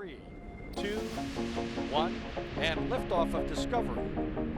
3, 2, 1, and liftoff of Discovery,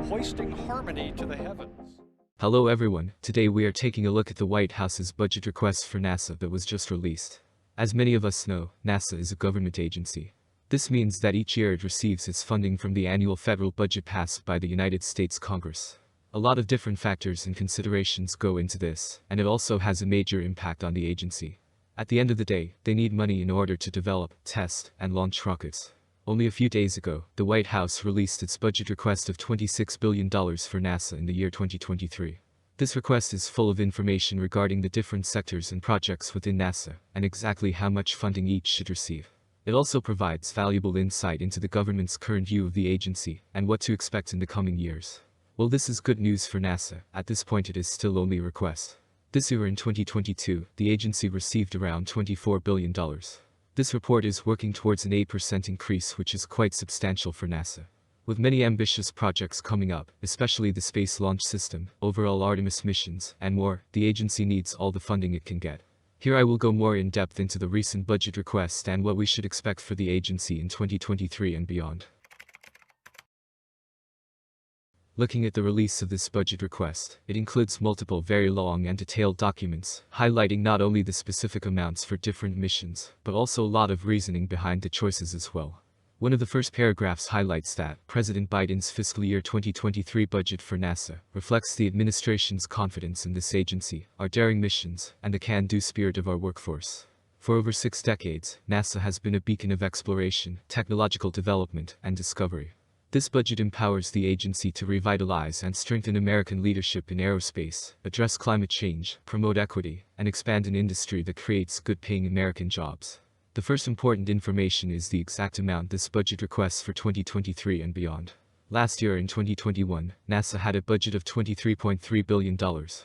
hoisting harmony to the heavens. Hello everyone, today we are taking a look at the White House's budget request for NASA that was just released. As many of us know, NASA is a government agency. This means that each year it receives its funding from the annual federal budget passed by the United States Congress. A lot of different factors and considerations go into this, and it also has a major impact on the agency. At the end of the day, they need money in order to develop, test, and launch rockets. Only a few days ago, the White House released its budget request of $26 billion for NASA in the year 2023. This request is full of information regarding the different sectors and projects within NASA, and exactly how much funding each should receive. It also provides valuable insight into the government's current view of the agency, and what to expect in the coming years. Well, this is good news for NASA. At this point it is still only a request. This year in 2022, the agency received around $24 billion. This report is working towards an 8% increase, which is quite substantial for NASA. With many ambitious projects coming up, especially the Space Launch System, overall Artemis missions, and more, the agency needs all the funding it can get. Here I will go more in depth into the recent budget request and what we should expect for the agency in 2023 and beyond. Looking at the release of this budget request, it includes multiple very long and detailed documents, highlighting not only the specific amounts for different missions, but also a lot of reasoning behind the choices as well. One of the first paragraphs highlights that President Biden's fiscal year 2023 budget for NASA reflects the administration's confidence in this agency, our daring missions, and the can-do spirit of our workforce. For over 6 decades, NASA has been a beacon of exploration, technological development, and discovery. This budget empowers the agency to revitalize and strengthen American leadership in aerospace, address climate change, promote equity, and expand an industry that creates good-paying American jobs. The first important information is the exact amount this budget requests for 2023 and beyond. Last year in 2021, NASA had a budget of $23.3 billion,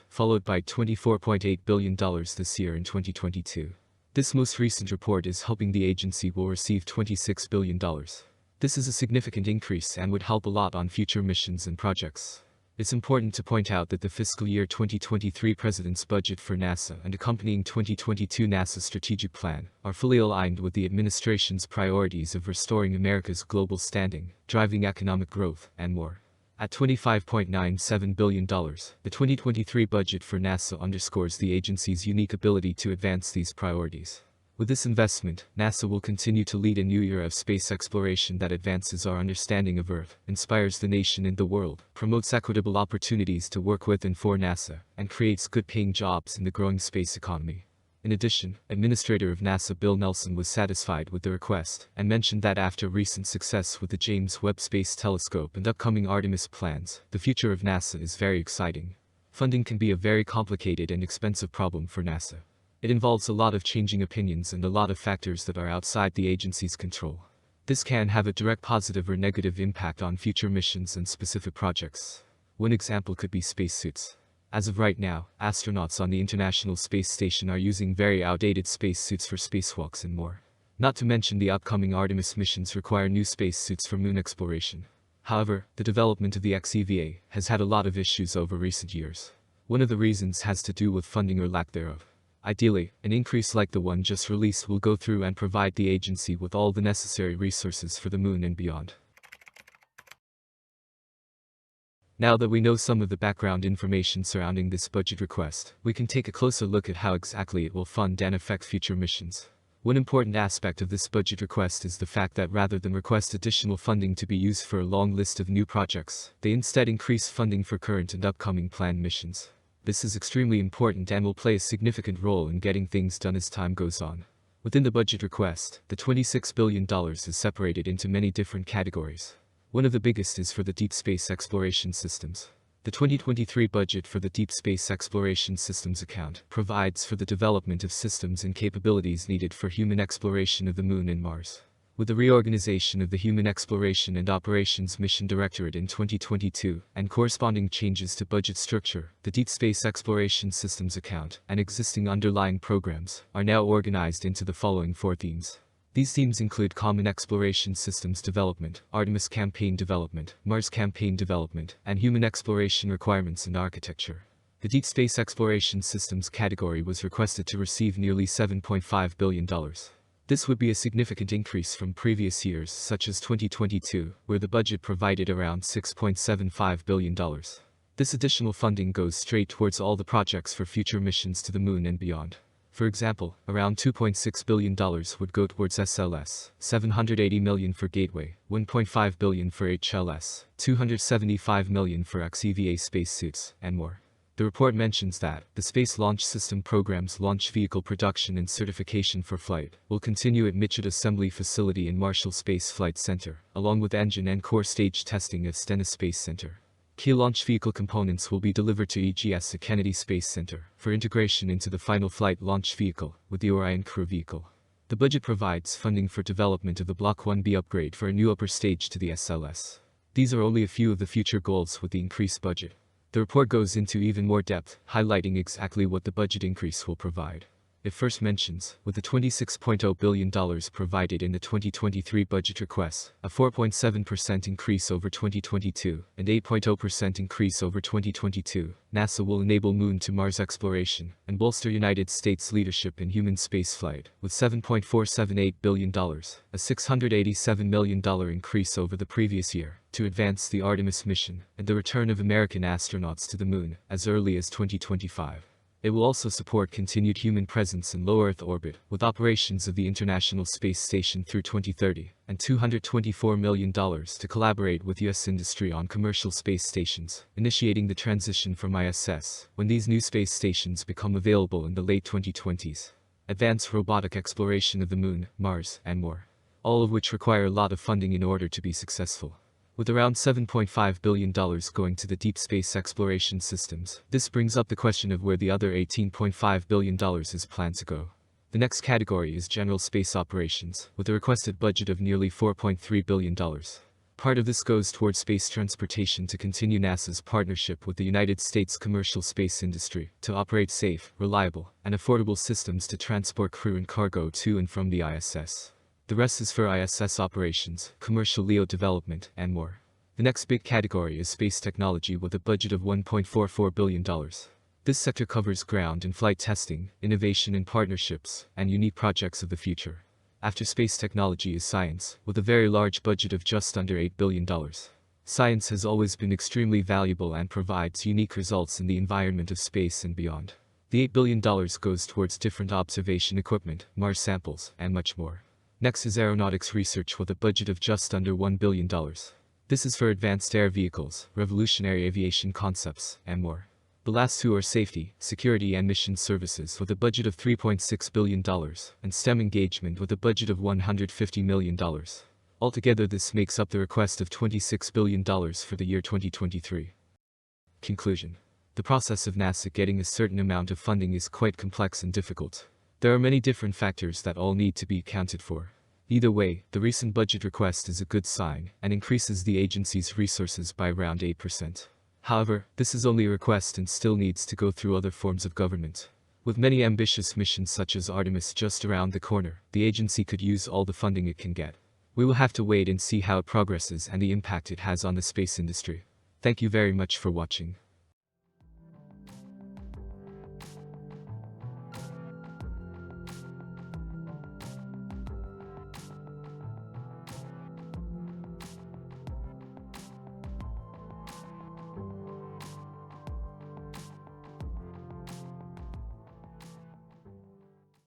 followed by $24.8 billion this year in 2022. This most recent report is hoping the agency will receive $26 billion. This is a significant increase and would help a lot on future missions and projects. It's important to point out that the fiscal year 2023 President's budget for NASA and accompanying 2022 NASA strategic plan are fully aligned with the administration's priorities of restoring America's global standing, driving economic growth, and more. At $25.97 billion, the 2023 budget for NASA underscores the agency's unique ability to advance these priorities. With this investment, NASA will continue to lead a new era of space exploration that advances our understanding of Earth, inspires the nation and the world, promotes equitable opportunities to work with and for NASA, and creates good-paying jobs in the growing space economy. In addition, Administrator of NASA Bill Nelson was satisfied with the request, and mentioned that after recent success with the James Webb Space Telescope and upcoming Artemis plans, the future of NASA is very exciting. Funding can be a very complicated and expensive problem for NASA. It involves a lot of changing opinions and a lot of factors that are outside the agency's control. This can have a direct positive or negative impact on future missions and specific projects. One example could be spacesuits. As of right now, astronauts on the International Space Station are using very outdated spacesuits for spacewalks and more. Not to mention the upcoming Artemis missions require new spacesuits for moon exploration. However, the development of the XEVA has had a lot of issues over recent years. One of the reasons has to do with funding or lack thereof. Ideally, an increase like the one just released will go through and provide the agency with all the necessary resources for the moon and beyond. Now that we know some of the background information surrounding this budget request, we can take a closer look at how exactly it will fund and affect future missions. One important aspect of this budget request is the fact that rather than request additional funding to be used for a long list of new projects, they instead increase funding for current and upcoming planned missions. This is extremely important and will play a significant role in getting things done as time goes on. Within the budget request, the $26 billion is separated into many different categories. One of the biggest is for the Deep Space Exploration Systems. The 2023 budget for the Deep Space Exploration Systems account provides for the development of systems and capabilities needed for human exploration of the Moon and Mars. With the reorganization of the Human Exploration and Operations Mission Directorate in 2022, and corresponding changes to budget structure, the Deep Space Exploration Systems account and existing underlying programs are now organized into the following 4 themes. These themes include Common Exploration Systems Development, Artemis Campaign Development, Mars Campaign Development, and Human Exploration Requirements and Architecture. The Deep Space Exploration Systems category was requested to receive nearly $7.5 billion. This would be a significant increase from previous years such as 2022, where the budget provided around $6.75 billion. This additional funding goes straight towards all the projects for future missions to the moon and beyond. For example, around $2.6 billion would go towards SLS, $780 million for Gateway, $1.5 billion for HLS, $275 million for XEVA spacesuits, and more. The report mentions that the Space Launch System program's launch vehicle production and certification for flight will continue at Michoud Assembly Facility and Marshall Space Flight Center, along with engine and core stage testing at Stennis Space Center. Key launch vehicle components will be delivered to EGS at Kennedy Space Center for integration into the final flight launch vehicle with the Orion crew vehicle. The budget provides funding for development of the Block 1B upgrade for a new upper stage to the SLS. These are only a few of the future goals with the increased budget. The report goes into even more depth, highlighting exactly what the budget increase will provide. It first mentions, with the $26.0 billion provided in the 2023 budget request, a 4.7% increase over 2022 and 8.0% increase over 2022, NASA will enable Moon to Mars exploration and bolster United States leadership in human spaceflight, with $7.478 billion, a $687 million increase over the previous year, to advance the Artemis mission and the return of American astronauts to the Moon as early as 2025. It will also support continued human presence in low Earth orbit, with operations of the International Space Station through 2030, and $224 million to collaborate with U.S. industry on commercial space stations, initiating the transition from ISS, when these new space stations become available in the late 2020s. Advanced robotic exploration of the Moon, Mars, and more. All of which require a lot of funding in order to be successful. With around $7.5 billion going to the deep space exploration systems, this brings up the question of where the other $18.5 billion is planned to go. The next category is general space operations, with a requested budget of nearly $4.3 billion. Part of this goes towards space transportation to continue NASA's partnership with the United States commercial space industry to operate safe, reliable, and affordable systems to transport crew and cargo to and from the ISS. The rest is for ISS operations, commercial LEO development, and more. The next big category is space technology with a budget of $1.44 billion. This sector covers ground and flight testing, innovation and partnerships, and unique projects of the future. After space technology is science, with a very large budget of just under $8 billion. Science has always been extremely valuable and provides unique results in the environment of space and beyond. The $8 billion goes towards different observation equipment, Mars samples, and much more. Next is aeronautics research with a budget of just under $1 billion. This is for advanced air vehicles, revolutionary aviation concepts, and more. The last two are safety, security and mission services with a budget of $3.6 billion, and STEM engagement with a budget of $150 million. Altogether this makes up the request of $26 billion for the year 2023. Conclusion. The process of NASA getting a certain amount of funding is quite complex and difficult. There are many different factors that all need to be accounted for. Either way, the recent budget request is a good sign and increases the agency's resources by around 8%. However, this is only a request and still needs to go through other forms of government. With many ambitious missions such as Artemis just around the corner, the agency could use all the funding it can get. We will have to wait and see how it progresses and the impact it has on the space industry. Thank you very much for watching.